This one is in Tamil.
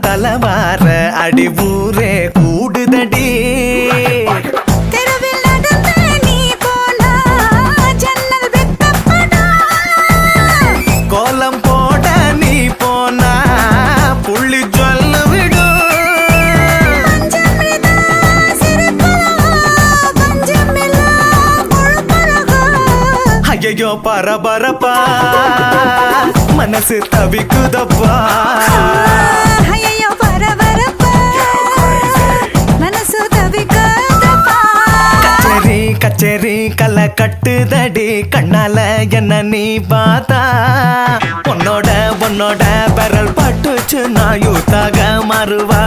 தலவார அடி ஊரே கூடுதடி கோலம் போட நீ போனா புள்ளி சொல்ல விடும் ஐயோ பரபரப்பா மனசு தவிக்குதப்பா ஐயோ பரபரப்பா மனசு தவிக்குதப்பா கச்சேரி கச்சேரி கலை கட்டுதடி கண்ணால என்ன நீ பார்த்தா உன்னோட பெரல் பட்டுச்சு நான் யூத்தாக மாறுவா